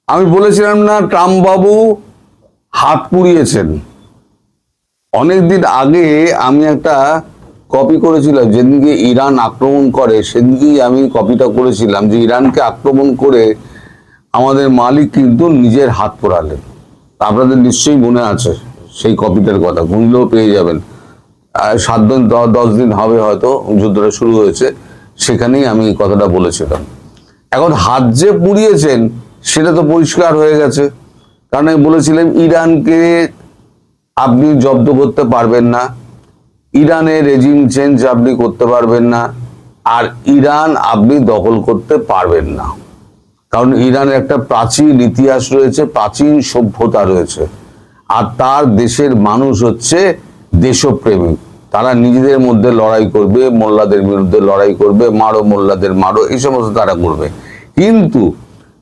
আমি বলেছিলাম না ট্রাম্প বাবু হাত পুড়িয়েছেন? অনেকদিন আগে আমি একটা কপি করেছিলাম, যেদিনকে ইরান আক্রমণ করে সেদিনকেই আমি কপিটা করেছিলাম যে ইরানকে আক্রমণ করে আমাদের মালিক কিন্তু নিজের হাত পোড়ালেন। আপনাদের নিশ্চয়ই মনে আছে সেই কপিটার কথা, গুনলেও পেয়ে যাবেন। 7 দিন 10 দিন হবে হয়তো যুদ্ধটা শুরু হয়েছে, সেখানেই আমি এই কথাটা বলেছিলাম। এখন হাত যে পুড়িয়েছেন সেটা তো পরিষ্কার হয়ে গেছে, কারণ আমি বলেছিলাম ইরানকে আপনি জব্দ করতে পারবেন না, ইরানের রেজিম চেঞ্জ আপনি করতে পারবেন না, আর ইরান আপনি দখল করতে পারবেন না। কারণ ইরানের একটা প্রাচীন ইতিহাস রয়েছে, প্রাচীন সভ্যতা রয়েছে, আর তার দেশের মানুষ হচ্ছে দেশপ্রেমিক। তারা নিজেদের মধ্যে লড়াই করবে, মোল্লাদের বিরুদ্ধে লড়াই করবে, মারো মোল্লাদের মারো, এই সমস্ত তারা করবে। কিন্তু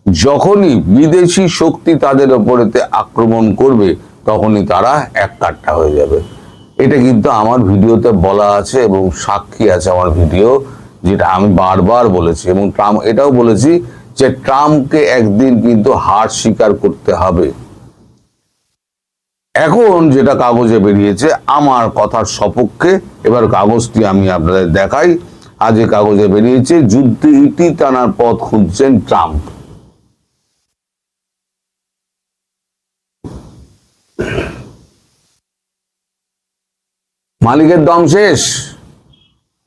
যখনই বিদেশি শক্তি তাদের ওপরেতে আক্রমণ করবে তখনই তারা এককাট্টা হয়ে যাবে। এটা কিন্তু আমার ভিডিওতে বলা আছে এবং সাক্ষী আছে আমার ভিডিও, যেটা আমি বারবার বলেছি। এবং ট্রাম্প এটাও বলেছি যে ট্রাম্পকে একদিন কিন্তু হার স্বীকার করতে হবে। এখন যেটা কাগজে বেরিয়েছে আমার কথার সপক্ষে, এবার কাগজটি আমি আপনাদের দেখাই। আজ কাগজে বেরিয়েছে যুদ্ধে ইতি টানার পথ খুঁজছেন ট্রাম্প। মালিকের দম শেষ,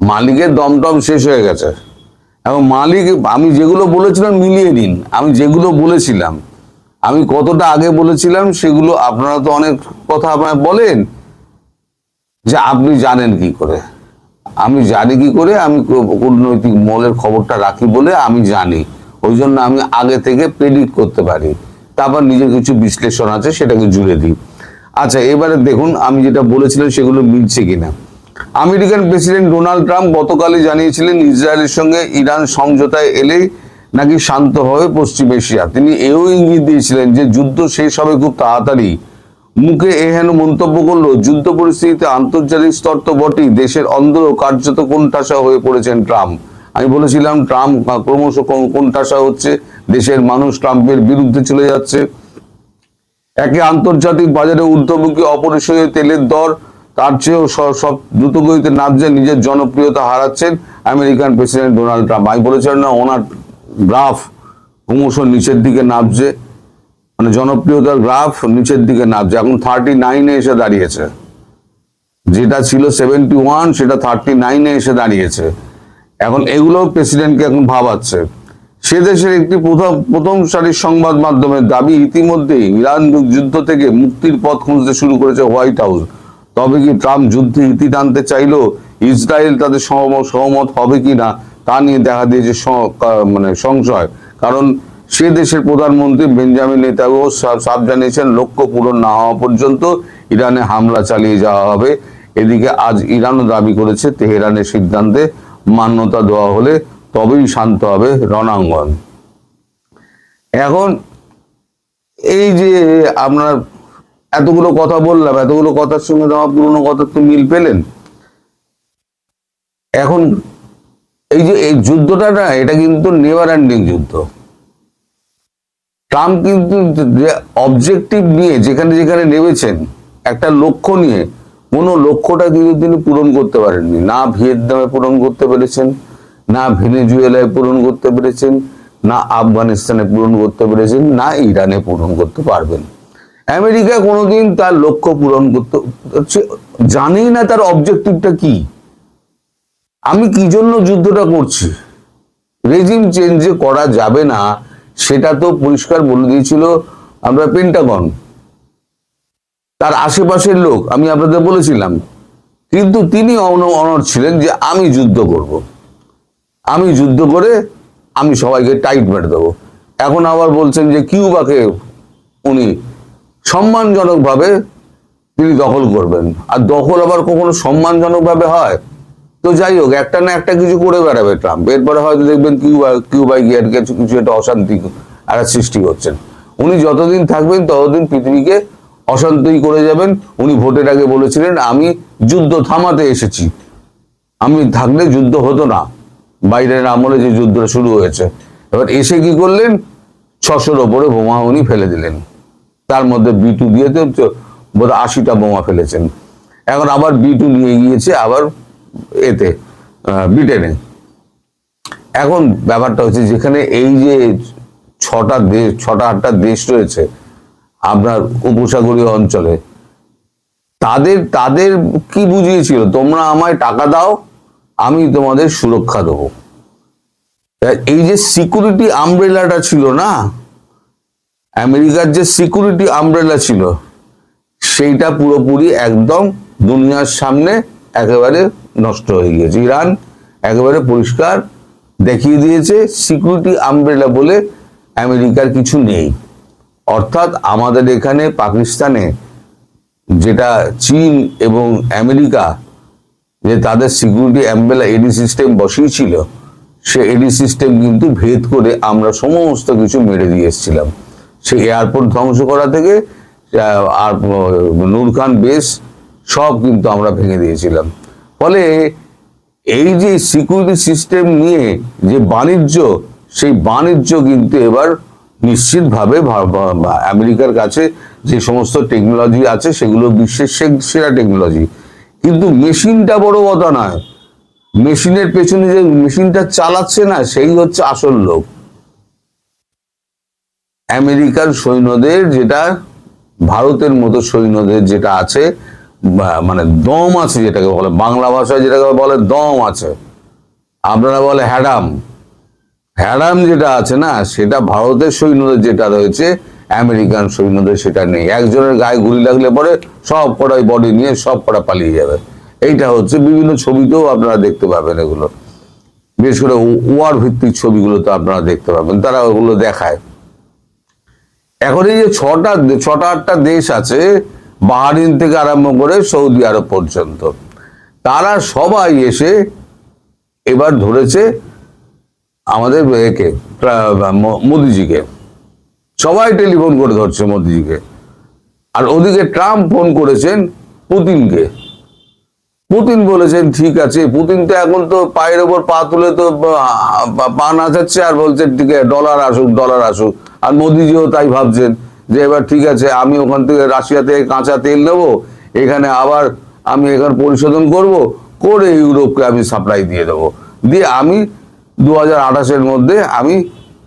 মালিকের দমটম শেষ হয়ে গেছে। এবং মালিক, আমি যেগুলো বলেছিলাম মিলিয়ে নিন, আমি যেগুলো বলেছিলাম, আমি কতটা আগে বলেছিলাম সেগুলো আপনারা তো অনেক কথা আমায় বলেন যে আপনি জানেন কি করে। আমি জানি কি করে, আমি কূটনৈতিক মহলের খবরটা রাখি বলে আমি জানি, ওই জন্য আমি আগে থেকে প্রেডিক্ট করতে পারি, তারপর নিজের কিছু বিশ্লেষণ আছে সেটাকে জুড়ে দিই। আচ্ছা, এবারে দেখুন আমি যেটা বলেছিলাম সেগুলো মিলছে কিনা। আমেরিকান প্রেসিডেন্ট ডোনাল্ড ট্রাম্প গতকালই জানিয়েছিলেন ইসরায়েলের সঙ্গে ইরান সমঝোতায় এলেই নাকি শান্ত হবে পশ্চিম এশিয়া। তিনি এও ইঙ্গিত দিয়েছিলেন যে যুদ্ধ শেষ হবে খুব তাড়াতাড়ি। মুখে এহেন মন্তব্য করলো যুদ্ধ পরিস্থিতিতে আন্তর্জাতিক স্তর তো বটেই, দেশের অন্দরও কার্যত কোণঠাসা হয়ে পড়েছেন ট্রাম্প। আমি বলেছিলাম ট্রাম্প ক্রমশ কোণঠাসা হচ্ছে, দেশের মানুষ ট্রাম্পের বিরুদ্ধে চলে যাচ্ছে। একে আন্তর্জাতিক বাজারে ঊর্ধ্বমুখী অপরিসীম তেলের দর, তার চেয়েও সব দ্রুতগতিতে নামছে, নিজের জনপ্রিয়তা হারাচ্ছেন আমেরিকান প্রেসিডেন্ট ডোনাল্ড ট্রাম্প। আমি বলেছিলাম না ওনার গ্রাফ ক্রমশ নিচের দিকে নামছে, মানে জনপ্রিয়তার গ্রাফ নিচের দিকে নামছে, এখন 39-এ এসে দাঁড়িয়েছে। যেটা ছিল 71 সেটা 39-এ এসে দাঁড়িয়েছে। এখন এগুলো প্রেসিডেন্টকে এখন ভাবাচ্ছে। সে দেশের একটি প্রথম সারির সংবাদ মাধ্যমের দাবি, ইতিমধ্যেই ইরান যুদ্ধ থেকে মুক্তির পথ খুঁজতে শুরু করেছে হোয়াইট হাউস। তবে কি ট্রাম্প যুদ্ধে ইতি টানতে চাইলেও ইসরায়েল তাদের সহমত হবে কিনা তা নিয়ে দেখা দিয়েছে মানে সংশয়। কারণ সে দেশের প্রধানমন্ত্রী বেঞ্জামিন নেতানিয়াহু সাফ জানিয়েছেন লক্ষ্য পূরণ না হওয়া পর্যন্ত ইরানে হামলা চালিয়ে যাওয়া হবে। এদিকে আজ ইরানও দাবি করেছে তেহরানের সিদ্ধান্তে মান্যতা দেওয়া হলে তবেই শান্ত হবে রণাঙ্গন। এখন এই যে আপনার এতগুলো কথা বললাম, এতগুলো কথার সঙ্গে আমার পুরোনো কথার তো মিল পেলেন। এখন এই যে এই যুদ্ধটা না, এটা কিন্তু নেভার এন্ডিং যুদ্ধ। ট্রাম্প কিন্তু অবজেক্টিভ নিয়ে যেখানে যেখানে নেমেছেন, একটা লক্ষ্য নিয়ে, কোনো লক্ষ্যটা কিন্তু তিনি পূরণ করতে পারেননি। না ভিয়েতনামে পূরণ করতে পেরেছেন, না ভেনেজুয়েলায় পূরণ করতে পেরেছেন, না আফগানিস্তানে পূরণ করতে পেরেছেন, না ইরানে পূরণ করতে পারবেন। আমেরিকা কোনোদিন তার লক্ষ্য পূরণ করতে জানেই না তার অবজেক্টিভটা কি, আমি কি জন্য যুদ্ধটা করছি। রেজিম চেঞ্জ করা যাবে না সেটা তো পরিষ্কার বলে দিয়েছিল আমরা পেন্টাগন, তার আশেপাশের লোক, আমি আপনাদের বলেছিলাম। কিন্তু তিনি অনড় ছিলেন যে আমি যুদ্ধ করব, আমি যুদ্ধ করে আমি সবাইকে টাইট মেরে দেবো। এখন আবার বলছেন যে কিউবাকে উনি সম্মানজনকভাবে তিনি দখল করবেন। আর দখল আবার কখনো সম্মানজনকভাবে হয়? তো যাই হোক, একটা না একটা কিছু করে বেড়াবে ট্রাম্প। এরপরে হয়তো দেখবেন কিউবায় গিয়ে কিছু একটা অশান্তি একটা সৃষ্টি করছেন। উনি যতদিন থাকবেন ততদিন পৃথিবীকে অশান্তই করে যাবেন। উনি ভোটের আগে বলেছিলেন আমি যুদ্ধ থামাতে এসেছি, আমি থাকলে যুদ্ধ হতো না। বাইডেনের আমলে যে যুদ্ধটা শুরু হয়েছে, এবার এসে কি করলেন, 600-র ওপরে বোমা উনি ফেলে দিলেন। তার মধ্যে B2 দিয়ে তো বোধ 80টা বোমা ফেলেছেন। এখন আবার B2 নিয়ে গিয়েছে আবার এতে ব্রিটেনে। এখন ব্যাপারটা হচ্ছে যেখানে এই যে 6টা-8টা দেশ রয়েছে আপনার উপসাগরীয় অঞ্চলে, তাদের কি বুঝিয়েছিল, তোমরা আমায় টাকা দাও আমি তোমাদের সুরক্ষা দেবো। এই যে সিকিউরিটি আমব্রেলাটা ছিল না, আমেরিকার যে সিকিউরিটি আমব্রেলা ছিল, সেইটা পুরোপুরি একদম দুনিয়ার সামনে একেবারে নষ্ট হয়ে গিয়েছে। ইরান একেবারে পরিষ্কার দেখিয়ে দিয়েছে সিকিউরিটি আমব্রেলা বলে আমেরিকার কিছু নেই। অর্থাৎ আমাদের এখানে পাকিস্তানে যেটা চীন এবং আমেরিকা যে তাদের সিকিউরিটি আমব্রেলা এডি সিস্টেম বসিয়েছিল, সে এডি সিস্টেম কিন্তু ভেদ করে আমরা সমস্ত কিছু মেরে দিয়ে এসেছিলাম। সে এয়ারপোর্ট ধ্বংস করা থেকে আর নূর খান বেস সব কিন্তু আমরা ভেঙে দিয়েছিলাম। ফলে এই যে সিকিউরিটি সিস্টেম নিয়ে যে বাণিজ্য, সেই বাণিজ্য কিন্তু এবার নিশ্চিতভাবে আমেরিকার কাছে যে সমস্ত টেকনোলজি আছে সেগুলো বিশ্বের সেরা টেকনোলজি। কিন্তু মেশিনটা বড় কথা নয়, মেশিনের পেছনে যে মেশিনটা চালাচ্ছে না সেই হচ্ছে আসল লোক। আমেরিকার সৈন্যদের যেটা, ভারতের মতো সৈন্যদের যেটা আছে, মানে দম আছে, যেটাকে বলে বাংলা ভাষায় যেটাকে বলে দম আছে, আপনারা বলে হ্যাডাম। হ্যাডাম যেটা আছে না, সেটা ভারতের সৈন্যদের যেটা রয়েছে আমেরিকান সৈন্যদের সেটা নেই। একজনের গায়ে গুলি লাগলে পরে সব কটাই বডি নিয়ে সব কটা পালিয়ে যাবে। এইটা হচ্ছে বিভিন্ন ছবিতেও আপনারা দেখতে পাবেন, এগুলো বিশেষ করে ওয়ার ভিত্তিক ছবিগুলো তো আপনারা দেখতে পাবেন, তারা ওগুলো দেখায়। এখন এই যে 6টা-8টা দেশ আছে, বাহরিন থেকে আরম্ভ করে সৌদি আরব পর্যন্ত, তারা সবাই এসে এবার ধরেছে আমাদের একে মোদিজিকে। সবাই টেলিফোন করে ধরছে মোদিজিকে। আর ওদিকে ট্রাম্প ফোন করেছেন পুতিনকে। পুতিন বলেছেন ঠিক আছে, পুতিন তো এখন তো পায়ের ওপর পা তুলে তো পা নাচাচ্ছে আর বলছে ঠিক আছে ডলার আসুক ডলার আসুক। আর মোদিজিও তাই ভাবছেন যে এবার ঠিক আছে আমি ওখান থেকে রাশিয়া থেকে কাঁচা তেল নেবো, এখানে আবার আমি এখানে পরিশোধন করে ইউরোপকে আমি সাপ্লাই দিয়ে দেবো, দিয়ে আমি 2028-এর মধ্যে আমি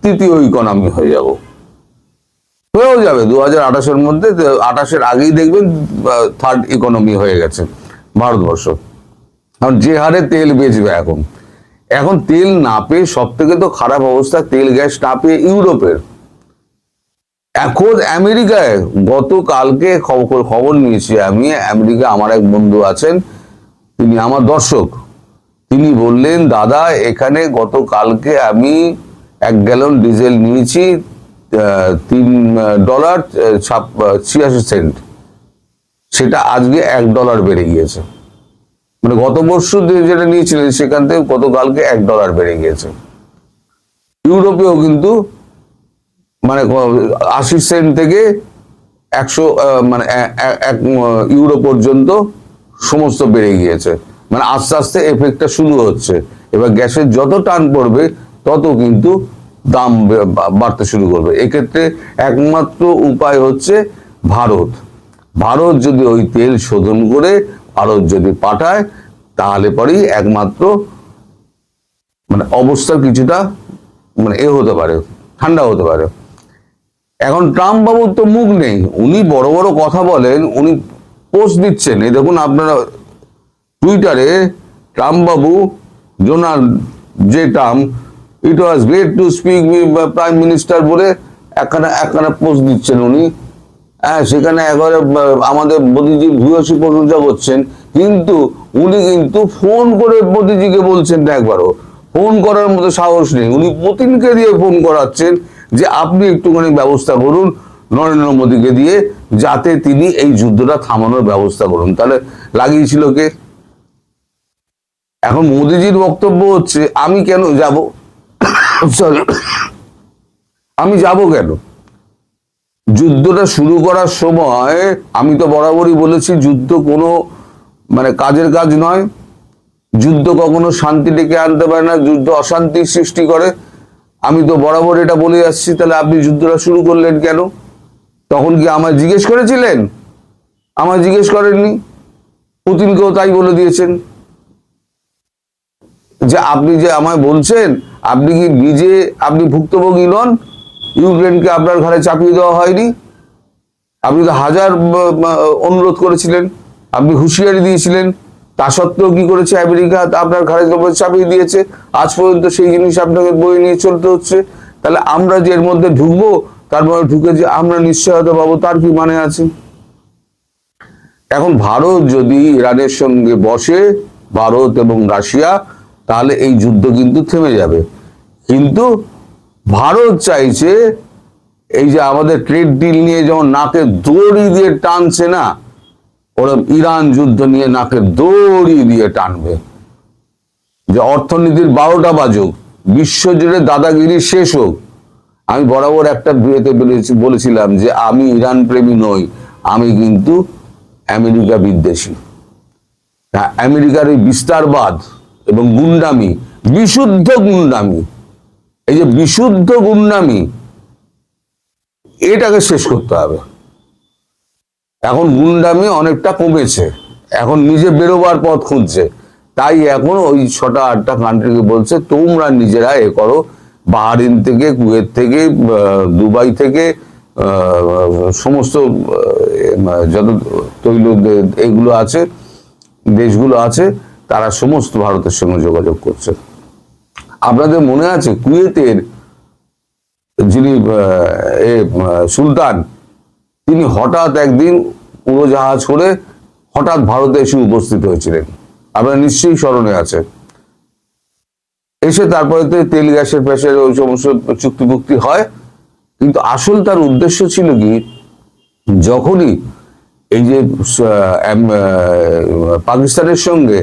তৃতীয় ইকোনমি হয়ে যাবো। হয়েও যাবে 2028-এর মধ্যে, 28-এর আগেই দেখবেন থার্ড ইকোনমি হয়ে গেছে ভারতবর্ষ। কারণ যে হারে তেল বেচবে এখন তেল না পেয়ে, সব থেকে তো খারাপ অবস্থা তেল গ্যাস না পেয়ে ইউরোপের। এখন আমেরিকায় গতকালকে খবর নিয়েছি আমি, আমেরিকা আমার এক বন্ধু আছেন, তিনি আমার দর্শক, তিনি বললেন দাদা এখানে গতকালকে আমি 1 গ্যালন ডিজেল নিয়েছি $3.86, সেটা আজকে $1 বেড়ে গিয়েছে। মানে গত পরশু যেটা নিয়েছিলেন সেখান থেকে গতকালকে $1 বেড়ে গিয়েছে। ইউরোপেও কিন্তু মানে 80 সেন্ট থেকে 100 মানে 1 ইউরো পর্যন্ত সমস্ত বেড়ে গিয়েছে। মানে আস্তে আস্তে এফেক্টটা শুরু হচ্ছে। এবার গ্যাসের যত টান পড়বে তত কিন্তু দাম বাড়তে শুরু করবে। এক্ষেত্রে একমাত্র উপায় হচ্ছে ভারত যদি ওই তেল শোধন করে ভারত যদি পাঠায়, তাহলে পরেই একমাত্র মানে অবস্থা কিছুটা মানে হতে পারে, ঠান্ডা হতে পারে। এখন ট্রাম্প বাবুর তো মুখ নেই, উনি বড় বড় কথা বলেন, উনি পোস্ট দিচ্ছেন। এই দেখুন আপনারা টুইটারে Trump Babu, Donald J Trump, it was great to speak with prime minister বলে একখানা পোস্ট দিচ্ছেন উনি। সেখানে একবারে আমাদের মোদিজির ভূয়সী প্রশংসা করছেন, কিন্তু উনি কিন্তু ফোন করে মোদিজিকে বলছেন না, একবারও ফোন করার মতো সাহস নেই। উনি পুতিনকে দিয়ে ফোন করাচ্ছেন যে আপনি একটুখানি ব্যবস্থা করুন নরেন্দ্র মোদীকে দিয়ে, যাতে তিনি এই যুদ্ধটা থামানোর ব্যবস্থা করুন। তাহলে লাগিয়েছিল কে? এখন মোদিজির বক্তব্য হচ্ছে আমি কেন যাব, আমি যাব কেন? যুদ্ধটা শুরু করার সময় আমি তো বরাবরই বলেছি যুদ্ধ কোনো মানে কাজের কাজ নয়, যুদ্ধ কখনো শান্তি ডেকে আনতে পারে না, যুদ্ধ অশান্তির সৃষ্টি করে। আমি তো বরাবর এটা বলে আসছি, তাহলে আপনি যুদ্ধটা শুরু করলেন কেন? তখন কি আমায় জিজ্ঞেস করেছিলেন? আমায় জিজ্ঞেস করেননি। পুতিনকেও তাই বলে দিয়েছেন যে আপনি যে আমায় বলছেন, আপনি কি নিজে আপনি ভুক্তভোগী নন? ইউক্রেনকে আপনার ঘাড়ে চাপিয়ে দেওয়া হয়নি? আপনি তো হাজার অনুরোধ করেছিলেন, আপনি হুঁশিয়ারি দিয়েছিলেন, তা সত্ত্বেও কি করেছে আমেরিকা? আপনার ঘাড়ে চাপিয়ে দিয়েছে। আজ পর্যন্ত সেই জিনিস আপনাকে বয়ে নিয়ে চলতে হচ্ছে। তাহলে আমরা যে এর মধ্যে ঢুকবো, তারপরে ঢুকে যে আমরা নিশ্চয়তা পাবো, তার কি মানে আছে? এখন ভারত যদি ইরানের সঙ্গে বসে, ভারত এবং রাশিয়া, তাহলে এই যুদ্ধ কিন্তু থেমে যাবে। কিন্তু ভারত চাইছে এই যে আমাদের ট্রেড ডিল নিয়ে যেমন নাকে দড়ি দিয়ে টানছে না, ওরা ইরান যুদ্ধ নিয়ে নাকে দড়ি দিয়ে টানবে, যে অর্থনীতির 12টা বাজুক, বিশ্বজুড়ে দাদাগিরি শেষ হোক। আমি বরাবর একটা বিয়েতে বলেছিলাম যে আমি ইরান প্রেমী নই, আমি কিন্তু আমেরিকা বিদ্বেষী। আমেরিকার এই বিস্তারবাদ এবং গুন্ডামি, বিশুদ্ধ গুন্ডামি, এই যে বিশুদ্ধ গুন্ডামি, এটাকে শেষ করতে হবে। এখন গুন্ডামি অনেকটা কমেছে, এখন নিজে বেরোবার পথ খুঁজছে। তাই এখন ওই 6টা-8টা কান্ট্রিকে বলছে তোমরা নিজেরা এ করো। বাহরিন থেকে, কুয়েত থেকে, দুবাই থেকে, সমস্ত যত তৈল এগুলো আছে, দেশগুলো আছে, তারা সমস্ত ভারতের সঙ্গে যোগাযোগ করছে। আপনাদের মনে আছে কুয়েতের যিনি সুলতান, তিনি হঠাৎ একদিন উড়োজাহাজ করে হঠাৎ ভারতে এসে উপস্থিত হয়েছিলেন, আপনার নিশ্চয়ই স্মরণে আছে। এসে তারপরে তো তেল গ্যাসের প্যাসের ওই সমস্ত চুক্তি হয়। কিন্তু আসল তার উদ্দেশ্য ছিল কি, যখনই এই যে পাকিস্তানের সঙ্গে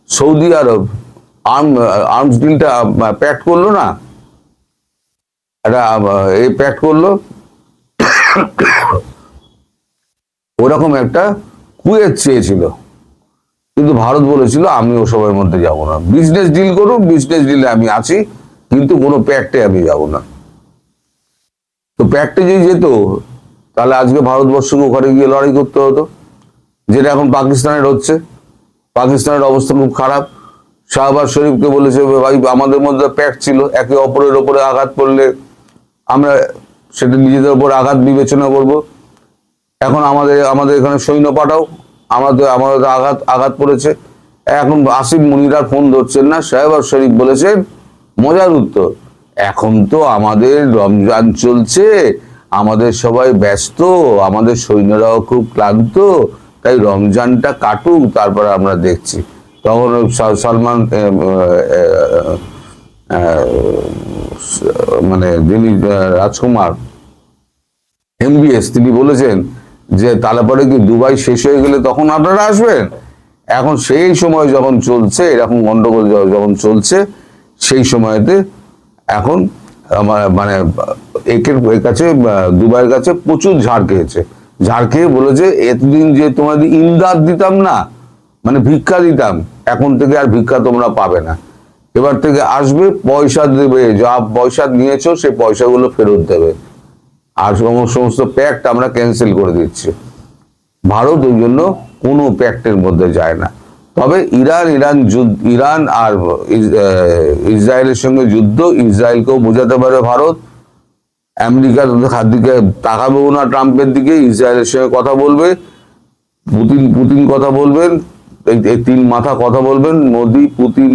সৌদি আরব আর্মস ডিলটা প্যাক্ট করলো না, এটা প্যাক্ট করলো, ওরকম একটা কুয়েত চেয়েছিল। কিন্তু ভারত বলেছিল আমি ওসবের মধ্যে যাব না, বিজনেস ডিল করুন, বিজনেস ডিলে আমি আছি, কিন্তু কোনো প্যাক্টে আমি যাব না। তো প্যাক্টে যদি যেত, তাহলে আজকে ভারতবর্ষকে ওখানে গিয়ে লড়াই করতে হতো, যেটা এখন পাকিস্তানের হচ্ছে। পাকিস্তানের অবস্থা খুব খারাপ। শাহবাজ শরীফকে বলেছে ভাই আমাদের মধ্যে প্যাক্ট ছিল, একে অপরের ওপরে আঘাত করলে আমরা সেটা নিজেদের ওপর আঘাত বিবেচনা করব। এখন আমাদের এখানে সৈন্য পাঠাও, আমাদের আঘাত পড়েছে। এখন আসিফ মুনিরার ফোন ধরছেন না, শাহবাজ শরীফ বলেছেন মজার উত্তর, এখন তো আমাদের রমজান চলছে, আমাদের সবাই ব্যস্ত, আমাদের সৈন্যরাও খুব ক্লান্ত, তাই রমজানটা কাটুক, তারপর আমরা দেখছি। তখন সালমান মানে যিনি রাজকুমার MBS, তিনি বলেছেন যে তাহলে পরে কি দুবাই শেষ হয়ে গেলে তখন আপনারা আসবেন? এখন সেই সময় যখন চলছে, এরকম গন্ডগোল যখন চলছে, সেই সময়তে এখন মানে একের কাছে, দুবাইয়ের কাছে প্রচুর ঝাড় খেয়েছে। ঝাড় খেয়ে বলেছে এতদিন যে তোমাদের ইমদাদ দিতাম না, মানে ভিক্ষা দিতাম, এখন থেকে আর ভিক্ষা তোমরা পাবে না, এবার থেকে আসবে, পয়সা দেবে, যা পয়সা নিয়েছো সেই পয়সাগুলো ফেরত দেবে, আর সমস্ত প্যাক্ট আমরা ক্যান্সেল করে দিচ্ছি। ভারত ওই জন্য কোনো প্যাক্টের মধ্যে যায় না। তবে ইরান আর ইসরায়েলের সঙ্গে যুদ্ধ, ইসরায়েলকেও বোঝাতে পারে ভারত, আমেরিকার দিকে তাকাবেও না ট্রাম্পের দিকে, ইসরায়েলের সঙ্গে কথা বলবে, পুতিন কথা বলবেন, এই তিন মাথা কথা বলবেন, মোদি, পুতিন,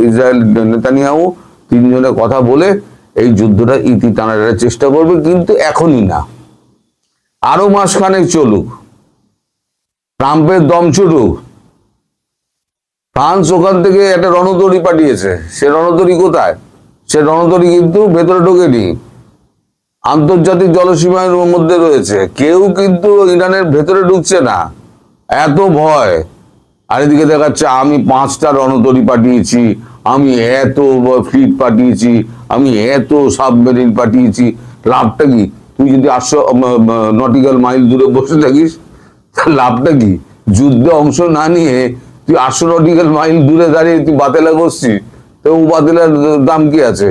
ইসরায়েল, নেতানিয়াহু, তিনজনে কথা বলে এই যুদ্ধটা ইতি টানার চেষ্টা করবে। কিন্তু এখনই না, আরো মাসখানেক চলুক, ট্রাম্পের দম ছুটুক। ফ্রান্স ওখান থেকে একটা রণতরী পাঠিয়েছে, সে রণতরী কোথায়? সে রণতরী কিন্তু ভেতরে ঢোকেনি, আন্তর্জাতিক জলসীমার মধ্যে রয়েছে, কেউ কিন্তু ইরানের ভেতরে ঢুকছে না, এত ভয়। আর এদিকে দেখাচ্ছে আমি 5টা রণতরী পাঠিয়েছি, আমি এত ফ্লিট পাঠিয়েছি, আমি এত সাবমেরিন পাঠিয়েছি। লাভটা কি? তুই যদি 800 নটিক্যাল মাইল দূরে বসে থাকিস, লাভটা কি? যুদ্ধে অংশ না নিয়ে তুই 800 নটিক্যাল মাইল দূরে দাঁড়িয়ে তুই বাতেলা করছিস, তো ও বাতেলার দাম কি আছে?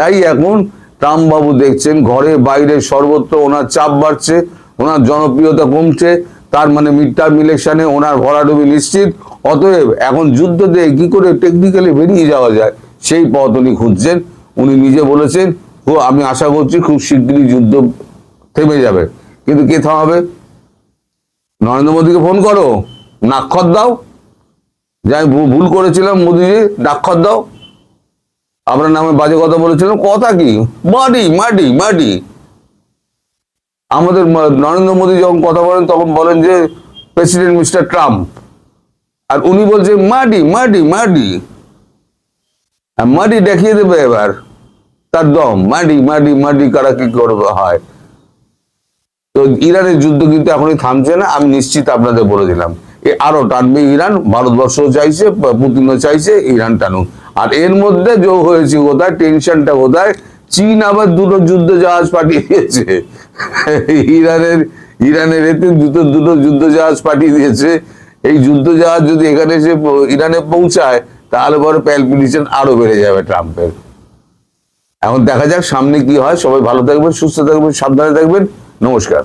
এই এখন ট্রাম্প বাবু দেখছেন ঘরে বাইরে সর্বত্র ওনার চাপ বাড়ছে, ওনার জনপ্রিয়তা কমছে, তার মানে মিড টার্ম ইলেকশনে ওনার ভরাডুবি নিশ্চিত। অতএব এখন যুদ্ধ দিয়ে কি করে টেকনিক্যালি বেরিয়ে যাওয়া যায় সেই পথ উনি খুঁজছেন। উনি নিজে বলেছেন আমি আশা করছি খুব শিগগিরই যুদ্ধ থেমে যাবে। কিন্তু কে থামাবে? নরেন্দ্র মোদীকে ফোন করো, নাক্ষর দাও যে আমি ভুল করেছিলাম, মোদীজি ডাক্ষর দাও, আপনার নামে বাজে কথা বলেছিলাম। কথা কি? মাটি মাটি মাটি। আমাদের নরেন্দ্র মোদী যখন কথা বলেন তখন বলেন যে প্রেসিডেন্ট মিস্টার ট্রাম্প, আর উনি বলছেন মাটি মাটি মাটি। মাটি দেখিয়ে দেবে এবার তার দম। মাটি মাটি মাটি কারা কি করবে হয়। তো ইরানের যুদ্ধ কিন্তু এখনই থামছে না, আমি নিশ্চিত আপনাদের বলে দিলাম। আরো টানবে ইরান, ভারতবর্ষ চাইছে, পুতিনও চাইছে ইরান টানুক। আর এর মধ্যে যোগ হয়েছে কোথায়, টেনশনটা কোথায়, চীন আবার দুটো যুদ্ধ জাহাজ পাঠিয়ে দিয়েছে ইরানের এতে দুটো যুদ্ধ জাহাজ পাঠিয়ে দিয়েছে। এই যুদ্ধ জাহাজ যদি এখানে এসে ইরানে পৌঁছায় তাহলে পরে প্যালপিটেশন আরো বেড়ে যাবে ট্রাম্পের। এখন দেখা যাক সামনে কি হয়। সবাই ভালো থাকবেন, সুস্থ থাকবেন, সাবধানে থাকবেন। নমস্কার।